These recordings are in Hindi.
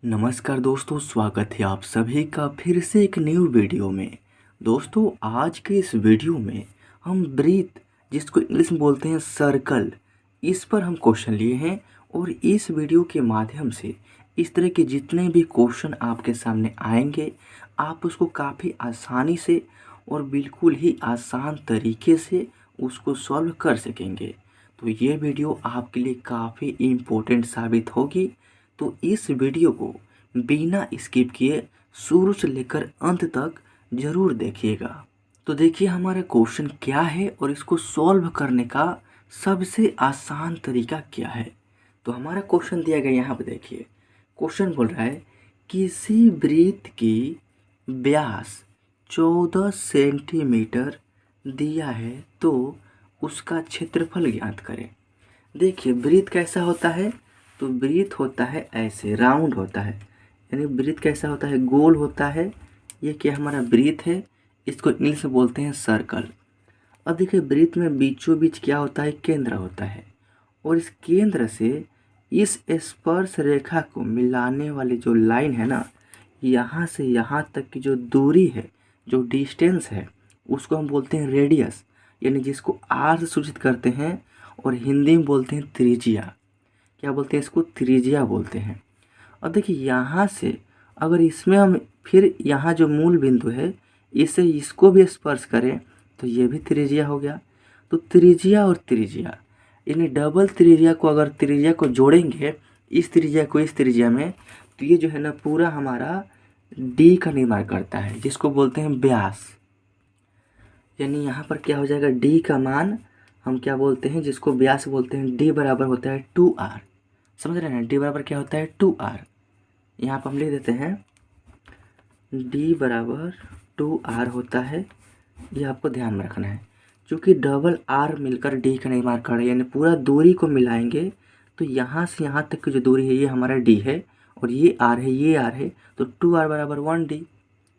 नमस्कार दोस्तों, स्वागत है आप सभी का फिर से एक न्यू वीडियो में। दोस्तों, आज के इस वीडियो में हम ब्रीथ, जिसको इंग्लिश में बोलते हैं सर्कल, इस पर हम क्वेश्चन लिए हैं। और इस वीडियो के माध्यम से इस तरह के जितने भी क्वेश्चन आपके सामने आएंगे, आप उसको काफ़ी आसानी से और बिल्कुल ही आसान तरीके से उसको सॉल्व कर सकेंगे। तो ये वीडियो आपके लिए काफ़ी इम्पोर्टेंट साबित होगी। तो इस वीडियो को बिना स्किप किए शुरू से लेकर अंत तक ज़रूर देखिएगा। तो देखिए हमारा क्वेश्चन क्या है और इसको सॉल्व करने का सबसे आसान तरीका क्या है। तो हमारा क्वेश्चन दिया गया यहाँ पे देखिए। क्वेश्चन बोल रहा है किसी वृत्त की व्यास 14 सेंटीमीटर दिया है तो उसका क्षेत्रफल ज्ञात करें। देखिए वृत्त कैसा होता है, तो वृत्त होता है ऐसे राउंड होता है, यानी वृत्त कैसा होता है, गोल होता है। ये क्या हमारा वृत्त है, इसको इंग्लिश में बोलते हैं सर्कल। अब देखिए वृत्त में बीचों बीच क्या होता है, केंद्र होता है। और इस केंद्र से इस स्पर्श रेखा को मिलाने वाली जो लाइन है ना, यहाँ से यहाँ तक की जो दूरी है, जो डिस्टेंस है, उसको हम बोलते हैं रेडियस, यानी जिसको आर से सूचित करते हैं और हिंदी में बोलते हैं त्रिज्या। क्या बोलते हैं इसको, त्रिज्या बोलते हैं। और देखिए यहाँ से अगर इसमें हम फिर यहाँ जो मूल बिंदु है इसे इसको भी स्पर्श करें तो ये भी त्रिज्या हो गया। तो त्रिज्या और त्रिज्या यानी डबल त्रिज्या को अगर त्रिज्या को जोड़ेंगे इस त्रिज्या को इस त्रिज्या में, तो ये जो है ना पूरा हमारा डी का निर्माण करता है, जिसको बोलते हैं व्यास। यानी यहाँ पर क्या हो जाएगा, डी का मान हम क्या बोलते हैं, जिसको व्यास बोलते हैं, डी बराबर होता है 2r। समझ रहे हैं, डी बराबर क्या होता है 2r। यहाँ पर हम लिख देते हैं डी बराबर 2r होता है। ये आपको ध्यान में रखना है, क्योंकि डबल आर मिलकर डी का निर्माण कर रहे हैं, यानी पूरा दूरी को मिलाएंगे तो यहाँ से यहाँ तक की जो दूरी है ये हमारा डी है और ये आर है, ये आर है, तो 2r बराबर 1d,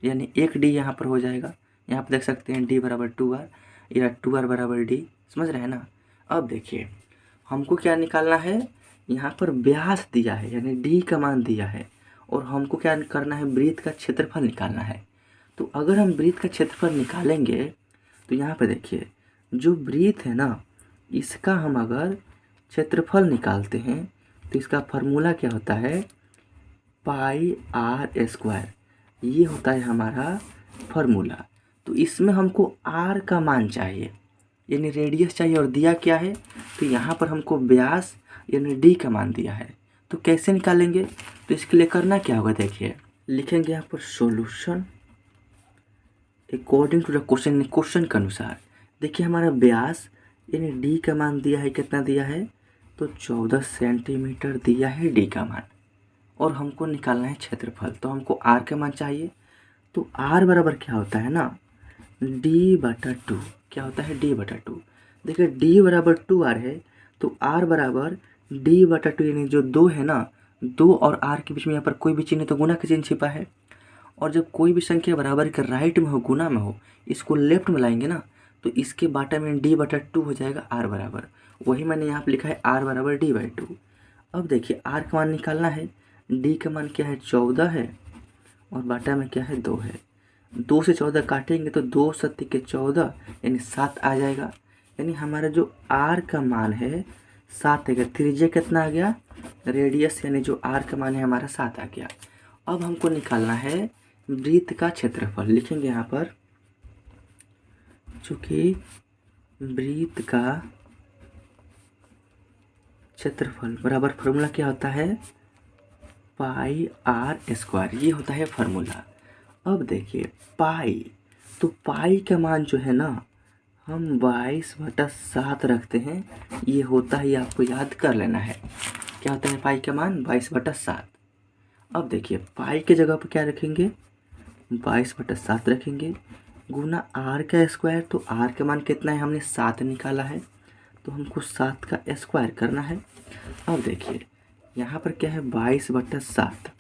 यानी 1d यहाँ पर हो जाएगा। यहाँ पर देख सकते हैं डी बराबर 2r या 2r बराबर डी। समझ रहे हैं ना। अब देखिए हमको क्या निकालना है, यहाँ पर व्यास दिया है यानी डी का मान दिया है और हमको क्या करना है, वृत्त का क्षेत्रफल निकालना है। तो अगर हम वृत्त का क्षेत्रफल निकालेंगे तो यहाँ पर देखिए जो वृत्त है ना, इसका हम अगर क्षेत्रफल निकालते हैं तो इसका फार्मूला क्या होता है, पाई आर स्क्वायर। ये होता है हमारा फार्मूला। तो इसमें हमको आर का मान चाहिए यानी रेडियस चाहिए, और दिया क्या है, तो यहाँ पर हमको व्यास यानी डी का मान दिया है। तो कैसे निकालेंगे, तो इसके लिए करना क्या होगा, देखिए लिखेंगे यहाँ पर solution according to the question. Question के अनुसार देखिए हमारा व्यास यानी डी का मान दिया है, कितना दिया है, तो 14 सेंटीमीटर दिया है डी का मान, और हमको निकालना है क्षेत्रफल। तो हमको आर का मान चाहिए। तो आर बराबर क्या होता है ना, डी बटा 2। क्या होता है, डी बटा 2। देखिए डी बराबर 2r है, तो आर बराबर डी बटा 2, यानी जो 2 है ना, 2 और आर के बीच में यहाँ पर कोई भी चिन्ह तो गुना का चिन्ह छिपा है। और जब कोई भी संख्या बराबर के राइट में हो, गुना में हो, इसको लेफ्ट में लाएंगे ना, तो इसके बाटा में डी बटा 2 हो जाएगा आर बराबर। वही मैंने यहाँ पर लिखा है आर बराबर डी बाई 2। अब देखिए आर का मान निकालना है, डी का मान क्या है 14 है और बाटा में क्या है 2 है। 2 से 14 काटेंगे तो 2 सत्ती के 14 यानी 7 आ जाएगा। यानी हमारा जो आर का मान है 7 है। त्रिज्या कितना आ गया, रेडियस, यानी जो आर का मान है हमारा 7 आ गया। अब हमको निकालना है वृत्त का क्षेत्रफल। लिखेंगे यहाँ पर, चूँकि वृत्त का क्षेत्रफल बराबर फार्मूला क्या होता है, पाई आर स्क्वायर। ये होता है फार्मूला। अब देखिए पाई, तो पाई का मान जो है ना हम 22/7 रखते हैं। ये होता है, ये आपको याद कर लेना है। क्या होता है पाई का मान, 22/7। अब देखिए पाई के जगह पर क्या रखेंगे, 22/7 रखेंगे, गुना आर का स्क्वायर। तो आर का मान कितना है, हमने 7 निकाला है, तो हमको 7 का स्क्वायर करना है। अब देखिए यहाँ पर क्या है, 22/7,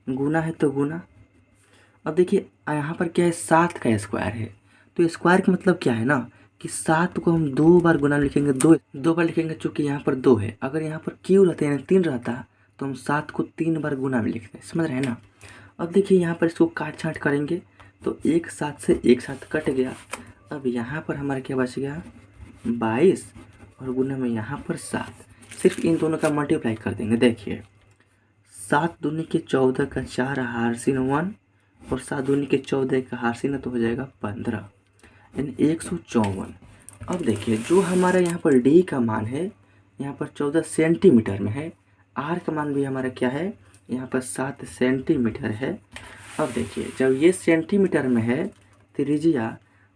गुना है तो गुना। अब देखिए यहाँ पर क्या है, 7 का स्क्वायर है। तो स्क्वायर का मतलब क्या है ना, कि 7 को हम 2 बार गुना लिखेंगे, दो बार लिखेंगे, चूँकि यहाँ पर 2 है। अगर यहाँ पर क्यू रहता यानी 3 रहता तो हम 7 को 3 बार गुना में लिखते हैं, समझ रहे हैं ना। अब देखिए यहाँ पर इसको काट छाँट करेंगे तो एक 7 से एक 7 कट गया। अब यहाँ पर हमारा क्या बच गया 22 और गुना में यहाँ पर 7। सिर्फ इन दोनों का मल्टीप्लाई कर देंगे। देखिए 7 दूनी के 14 का 4 हार्सिन 1 और 7 दूनी के 14 का हार्सिन तो हो जाएगा 15 यानी 154। अब देखिए जो हमारा यहाँ पर डी का मान है यहाँ पर 14 सेंटीमीटर में है, आर का मान भी हमारा क्या है यहाँ पर 7 सेंटीमीटर है। अब देखिए जब ये सेंटीमीटर में है त्रिज्या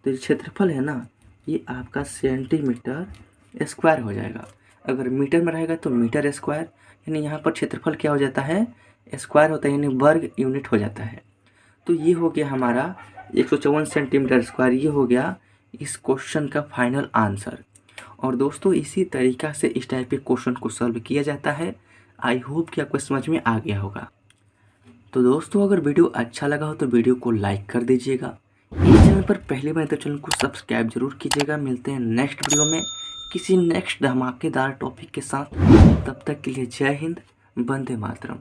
तो क्षेत्रफल है ना ये आपका सेंटीमीटर स्क्वायर हो जाएगा। अगर मीटर में रहेगा तो मीटर स्क्वायर, यानी यहाँ पर क्षेत्रफल क्या हो जाता है स्क्वायर होता है यानी वर्ग यूनिट हो जाता है। तो ये हो गया हमारा 154 सेंटीमीटर स्क्वायर, ये हो गया इस क्वेश्चन का फाइनल आंसर। और दोस्तों इसी तरीक़ा से इस टाइप के क्वेश्चन को सॉल्व किया जाता है। आई होप कि आपको समझ में आ गया होगा। तो दोस्तों अगर वीडियो अच्छा लगा हो तो वीडियो को लाइक कर दीजिएगा। इस चैनल पर पहली बार तो चैनल को सब्सक्राइब जरूर कीजिएगा। मिलते हैं नेक्स्ट वीडियो में किसी नेक्स्ट धमाकेदार टॉपिक के साथ। तब तक के लिए जय हिंद, वंदे मातरम।